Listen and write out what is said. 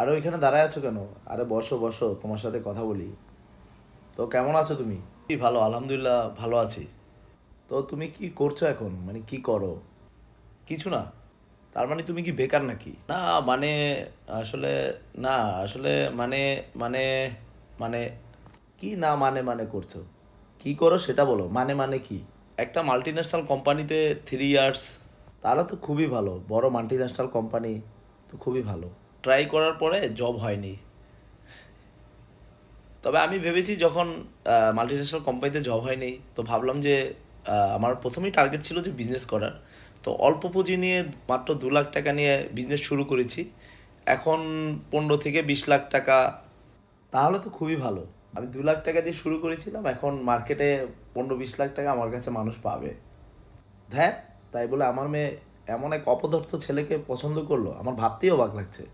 আরে ওইখানে দাঁড়ায় আছো কেন? আরে বসো বসো, তোমার সাথে কথা বলি। তো কেমন আছো তুমি? কি ভালো, আলহামদুলিল্লাহ ভালো আছি। তো তুমি কি করছো এখন, মানে কি করো? কিছু না? তার মানে তুমি কি বেকার নাকি? না, মানে আসলে, না আসলে, মানে মানে মানে কি না মানে করছো? কি করো সেটা বলো, মানে কি? একটা মাল্টি ন্যাশনাল কোম্পানিতে 3 ইয়ার্স। তাহলে তো খুবই ভালো, বড় মাল্টি ন্যাশনাল কোম্পানি তো খুবই ভালো। ট্রাই করার পরে জব হয়নি। তবে আমি ভেবেছি যখন মাল্টি ন্যাশনাল কোম্পানিতে জব হয়নি, তো ভাবলাম যে আমার প্রথমেই টার্গেট ছিল যে বিজনেস করার। তো অল্প পুঁজি নিয়ে, মাত্র 2 লাখ টাকা নিয়ে বিজনেস শুরু করেছি। এখন 15 থেকে 20 লাখ টাকা। তাহলে তো খুবই ভালো। আমি 2 লাখ টাকা দিয়ে শুরু করেছিলাম, এখন মার্কেটে 15-20 লাখ টাকা আমার কাছে মানুষ পাবে। হ্যাঁ, তাই বলে আমার মেয়ে এমন এক অপদার্থ ছেলেকে পছন্দ করলো, আমার ভাবতেই অবাক লাগছে।